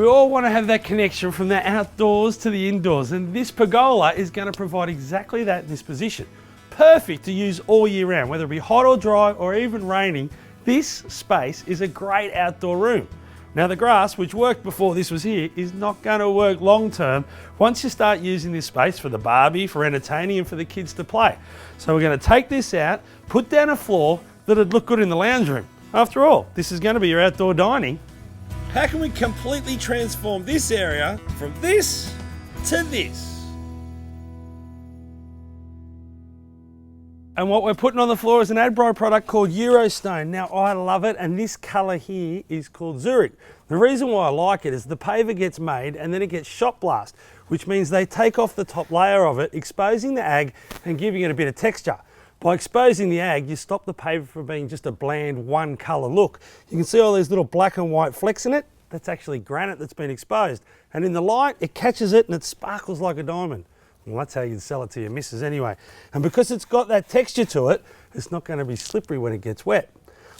all want to have that connection from the outdoors to the indoors, and this pergola is going to provide exactly that in this position. Perfect to use all year round, whether it be hot or dry or even raining. This space is a great outdoor room. Now the grass, which worked before this was here, is not going to work long term once you start using this space for the barbie, for entertaining and for the kids to play. So we're going to take this out, put down a floor that'd look good in the lounge room. After all, this is going to be your outdoor dining. How can we completely transform this area from this to this? And what we're putting on the floor is an Adbri product called Eurostone. Now I love it, and this colour here is called Zurich. The reason why I like it is the paver gets made and then it gets shot blast, which means they take off the top layer of it, exposing the ag and giving it a bit of texture. By exposing the ag, you stop the paver from being just a bland one colour look. You can see all these little black and white flecks in it. That's actually granite that's been exposed. And in the light, it catches it and it sparkles like a diamond. Well, that's how you sell it to your missus anyway. And because it's got that texture to it, it's not going to be slippery when it gets wet.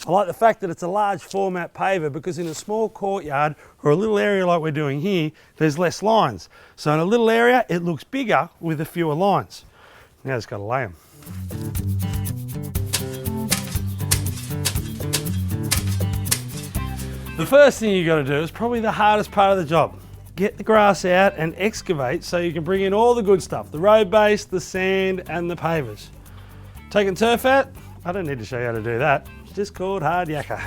I like the fact that it's a large format paver because in a small courtyard or a little area like we're doing here, there's less lines. So in a little area, it looks bigger with a fewer lines. Now it's got to lay them. The first thing you got to do is probably the hardest part of the job. Get the grass out and excavate so you can bring in all the good stuff, the road base, the sand and the pavers. Taking turf out? I don't need to show you how to do that. It's just called hard yakka.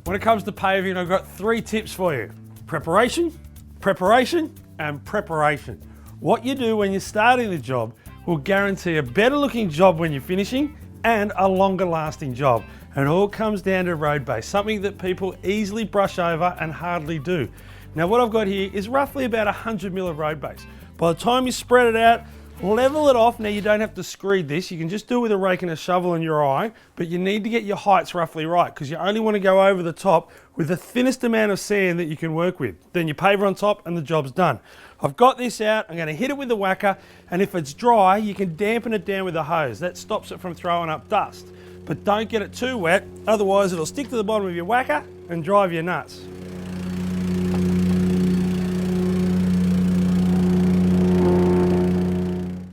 When it comes to paving, I've got 3 tips for you. Preparation, preparation and preparation. What you do when you're starting the job will guarantee a better looking job when you're finishing and a longer lasting job. And it all comes down to road base, something that people easily brush over and hardly do. Now what I've got here is roughly about 100 mil of road base. By the time you spread it out, level it off. Now you don't have to screed this, you can just do it with a rake and a shovel in your eye, but you need to get your heights roughly right because you only want to go over the top with the thinnest amount of sand that you can work with. Then you paver on top and the job's done. I've got this out, I'm going to hit it with the whacker, and if it's dry, you can dampen it down with a hose. That stops it from throwing up dust. But don't get it too wet, otherwise it'll stick to the bottom of your whacker and drive you nuts.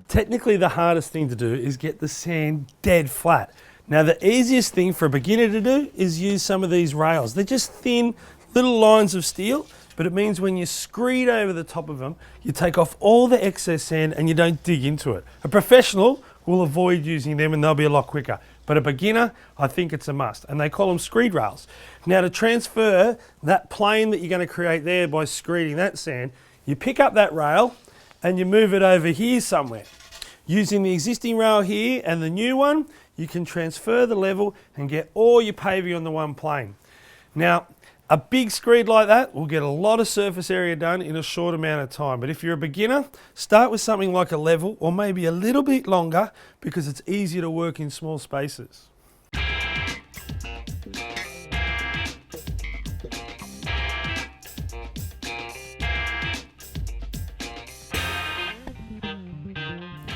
Technically the hardest thing to do is get the sand dead flat. Now the easiest thing for a beginner to do is use some of these rails. They're just thin little lines of steel, but it means when you screed over the top of them, you take off all the excess sand and you don't dig into it. A professional will avoid using them and they'll be a lot quicker. But a beginner, I think it's a must. And they call them screed rails. Now to transfer that plane that you're going to create there by screeding that sand, you pick up that rail and you move it over here somewhere. Using the existing rail here and the new one, you can transfer the level and get all your paving on the one plane. Now, a big screed like that will get a lot of surface area done in a short amount of time. But if you're a beginner, start with something like a level or maybe a little bit longer because it's easier to work in small spaces.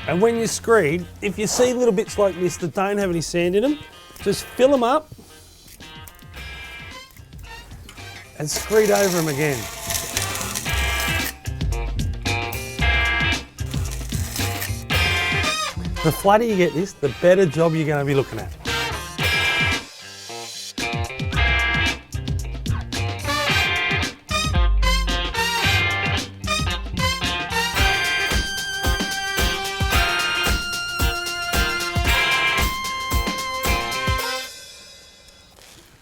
And when you screed, if you see little bits like this that don't have any sand in them, just fill them up and screed over them again. The flatter you get this, the better job you're going to be looking at.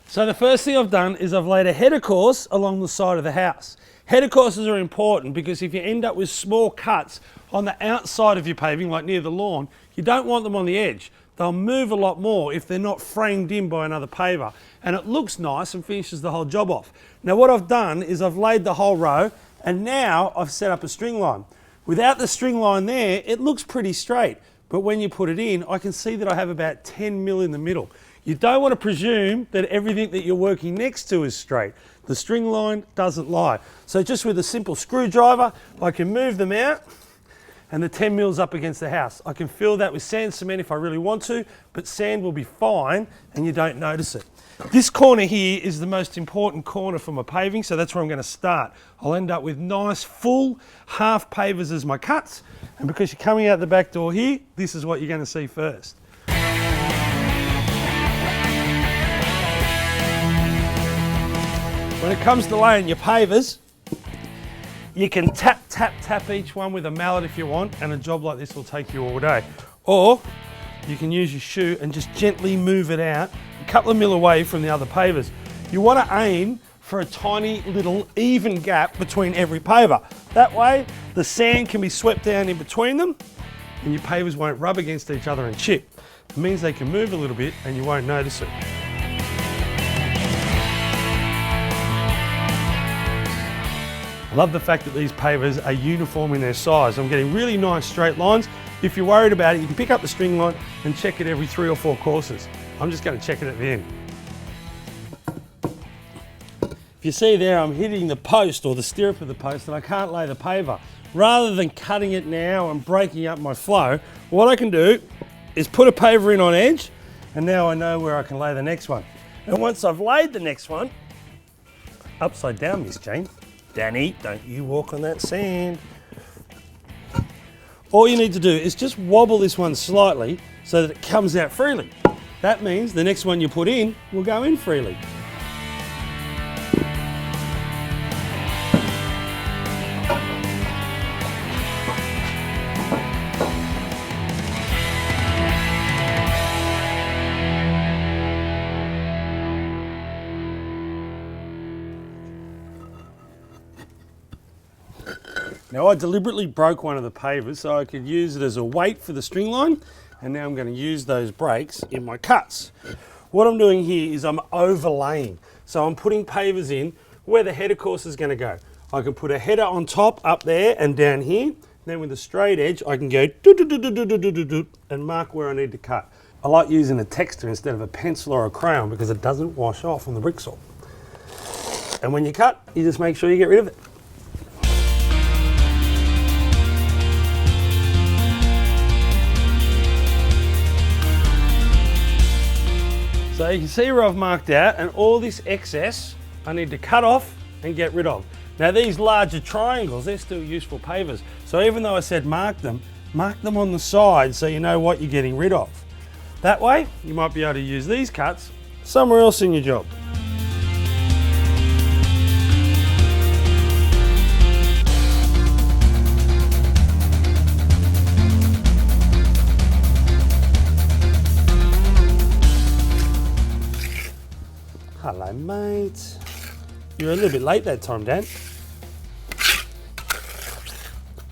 So the first thing I've done is I've laid a header course along the side of the house. Header courses are important because if you end up with small cuts on the outside of your paving, like near the lawn, you don't want them on the edge. They'll move a lot more if they're not framed in by another paver. And it looks nice and finishes the whole job off. Now what I've done is I've laid the whole row and now I've set up a string line. Without the string line there, it looks pretty straight. But when you put it in, I can see that I have about 10 mil in the middle. You don't want to presume that everything that you're working next to is straight. The string line doesn't lie. So just with a simple screwdriver, I can move them out and the 10 mils up against the house. I can fill that with sand cement if I really want to, but sand will be fine and you don't notice it. This corner here is the most important corner for my paving, so that's where I'm going to start. I'll end up with nice full half pavers as my cuts, and because you're coming out the back door here, this is what you're going to see first. When it comes to laying your pavers, you can tap, tap, tap each one with a mallet if you want, and a job like this will take you all day. Or you can use your shoe and just gently move it out a couple of mil away from the other pavers. You want to aim for a tiny little even gap between every paver. That way the sand can be swept down in between them and your pavers won't rub against each other and chip. It means they can move a little bit and you won't notice it. I love the fact that these pavers are uniform in their size. I'm getting really nice straight lines. If you're worried about it, you can pick up the string line and check it every 3 or 4 courses. I'm just going to check it at the end. If you see there, I'm hitting the post or the stirrup of the post and I can't lay the paver. Rather than cutting it now and breaking up my flow, what I can do is put a paver in on edge, and now I know where I can lay the next one. And once I've laid the next one, upside down, Miss Jane. Danny, don't you walk on that sand. All you need to do is just wobble this one slightly so that it comes out freely. That means the next one you put in will go in freely. Now I deliberately broke one of the pavers so I could use it as a weight for the string line, and now I'm going to use those breaks in my cuts. What I'm doing here is I'm overlaying. So I'm putting pavers in where the header course is going to go. I can put a header on top up there and down here. Then with a straight edge I can go and mark where I need to cut. I like using a texter instead of a pencil or a crayon because it doesn't wash off on the brick saw. And when you cut, you just make sure you get rid of it. So you can see where I've marked out, and all this excess I need to cut off and get rid of. Now these larger triangles, they're still useful pavers. So even though I said mark them on the side so you know what you're getting rid of. That way you might be able to use these cuts somewhere else in your job. Hello, mate. You're a little bit late that time, Dan.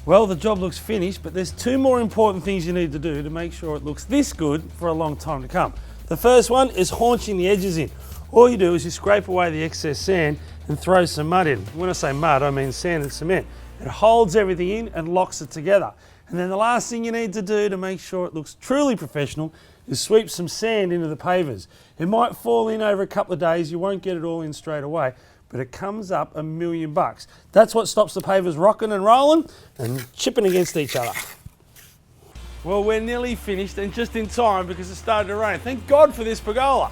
Well, the job looks finished, but there's 2 more important things you need to do to make sure it looks this good for a long time to come. The first one is haunching the edges in. All you do is you scrape away the excess sand and throw some mud in. When I say mud, I mean sand and cement. It holds everything in and locks it together. And then the last thing you need to do to make sure it looks truly professional is sweep some sand into the pavers. It might fall in over a couple of days, you won't get it all in straight away, but it comes up $1 million. That's what stops the pavers rocking and rolling and chipping against each other. Well, we're nearly finished and just in time because it started to rain. Thank God for this pergola.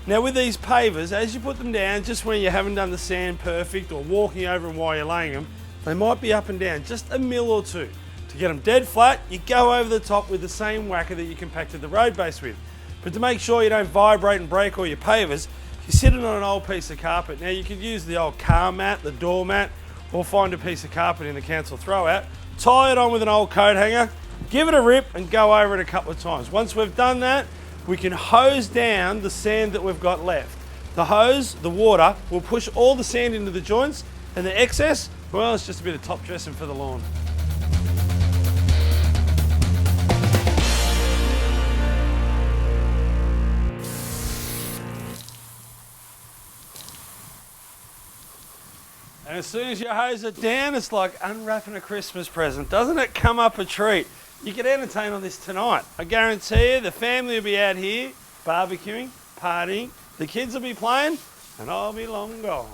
Now with these pavers, as you put them down, just when you haven't done the sand perfect or walking over them while you're laying them, they might be up and down just $1 or $2 mil. To get them dead flat, you go over the top with the same whacker that you compacted the road base with. But to make sure you don't vibrate and break all your pavers, you sit it on an old piece of carpet. Now you could use the old car mat, the door mat, or find a piece of carpet in the council throwout, tie it on with an old coat hanger, give it a rip and go over it a couple of times. Once we've done that, we can hose down the sand that we've got left. The hose, the water, will push all the sand into the joints, and the excess, well, it's just a bit of top dressing for the lawn. And as soon as you hose it down, it's like unwrapping a Christmas present. Doesn't it come up a treat? You can entertain on this tonight. I guarantee you the family will be out here barbecuing, partying, the kids will be playing, and I'll be long gone.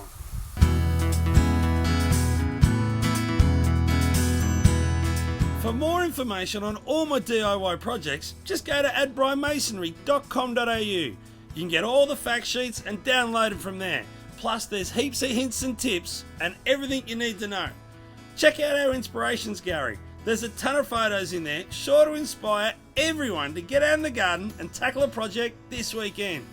For more information on all my DIY projects, just go to adbrimasonry.com.au. You can get all the fact sheets and download them from there. Plus there's heaps of hints and tips and everything you need to know. Check out our inspirations gallery. There's a ton of photos in there, sure to inspire everyone to get out in the garden and tackle a project this weekend.